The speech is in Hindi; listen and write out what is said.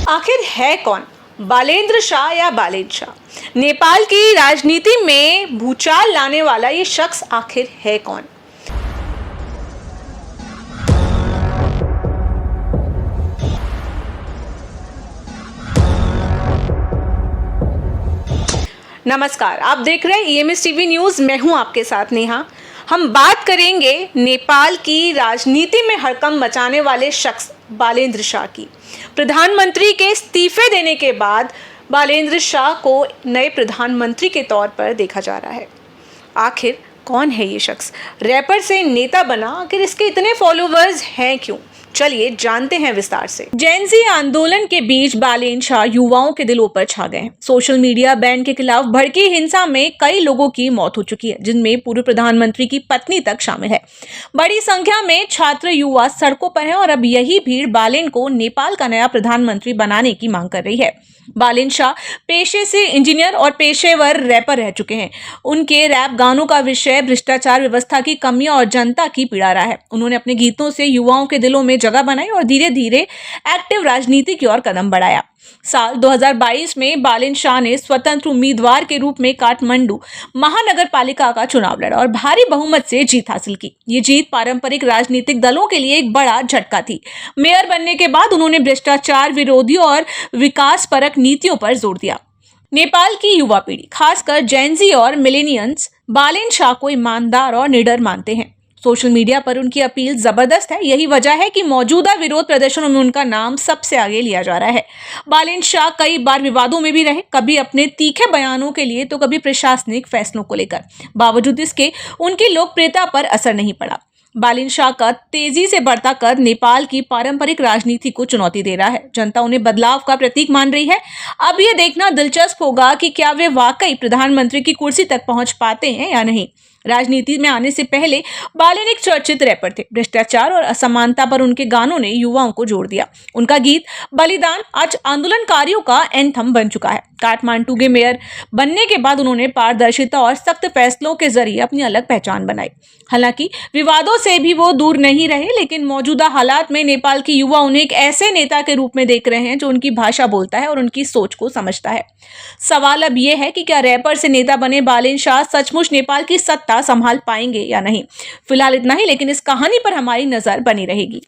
आखिर है कौन बालेंद्र शाह या बालेन शाह? नेपाल की राजनीति में भूचाल लाने वाला ये शख्स आखिर है कौन? नमस्कार, आप देख रहे हैं EMS टीवी न्यूज। मैं हूं आपके साथ नेहा। हम बात करेंगे नेपाल की राजनीति में हड़कंप मचाने वाले शख्स बालेंद्र शाह की। प्रधानमंत्री के इस्तीफे देने के बाद बालेंद्र शाह को नए प्रधानमंत्री के तौर पर देखा जा रहा है। आखिर कौन है ये शख्स? रैपर से नेता बना, आखिर इसके इतने फॉलोवर्स हैं क्यों? चलिए जानते हैं विस्तार से। जेन ज़ी आंदोलन के बीच बालेन शाह युवाओं के दिलों पर छा गए हैं। सोशल मीडिया बैन के खिलाफ भड़की हिंसा में कई लोगों की मौत हो चुकी है, जिनमें पूर्व प्रधानमंत्री की पत्नी तक शामिल है। बड़ी संख्या में छात्र युवा सड़कों पर हैं और अब यही भीड़ बालेन को नेपाल का नया प्रधानमंत्री बनाने की मांग कर रही है। बालेन शाह पेशे से इंजीनियर और पेशेवर रैपर रह चुके हैं। उनके रैप गानों का विषय भ्रष्टाचार, व्यवस्था की कमियां और जनता की पीड़ा रहा है। उन्होंने अपने गीतों से युवाओं के दिलों में जगह बनाई और धीरे धीरे एक्टिव राजनीति की ओर कदम बढ़ाया। साल 2022 में बालेन शाह ने स्वतंत्र उम्मीदवार के रूप में काठमांडू महानगर पालिका का चुनाव लड़ा और भारी बहुमत से जीत हासिल की। ये जीत पारंपरिक राजनीतिक दलों के लिए एक बड़ा झटका थी। मेयर बनने के बाद उन्होंने भ्रष्टाचार विरोधी और विकास परक नीतियों पर जोर दिया। नेपाल की युवा पीढ़ी, खासकर जेन ज़ी और मिलेनियंस, बालेन शाह को ईमानदार और निडर मानते हैं। सोशल मीडिया पर उनकी अपील जबरदस्त है। यही वजह है कि मौजूदा विरोध प्रदर्शनों में उनका नाम सबसे आगे लिया जा रहा है। बालेन शाह कई बार विवादों में भी रहे, कभी अपने तीखे बयानों के लिए तो कभी प्रशासनिक फैसलों को लेकर। बावजूद इसके उनकी लोकप्रियता पर असर नहीं पड़ा। बालेन शाह का तेजी से बढ़ता कद नेपाल की पारंपरिक राजनीति को चुनौती दे रहा है। जनता उन्हें बदलाव का प्रतीक मान रही है। अब यह देखना दिलचस्प होगा कि क्या वे वाकई प्रधानमंत्री की कुर्सी तक पहुंच पाते हैं या नहीं। राजनीति में आने से पहले बालेन एक चर्चित रैपर थे। भ्रष्टाचार और असमानता पर उनके गानों ने युवाओं को जोड़ दिया। उनका गीत बलिदान आज आंदोलनकारियों का एंथम बन चुका है। काठमांडू के मेयर बनने के बाद उन्होंने पारदर्शिता और सख्त फैसलों के जरिए अपनी अलग पहचान बनाई। हालांकि विवादों से भी वो दूर नहीं रहे, लेकिन मौजूदा हालात में नेपाल की युवा उन्हें एक ऐसे नेता के रूप में देख रहे हैं जो उनकी भाषा बोलता है और उनकी सोच को समझता है। सवाल अब यह है कि क्या रैपर से नेता बने बालेन शाह सचमुच नेपाल की सत्ता संभाल पाएंगे या नहीं। फिलहाल इतना ही, लेकिन इस कहानी पर हमारी नजर बनी रहेगी।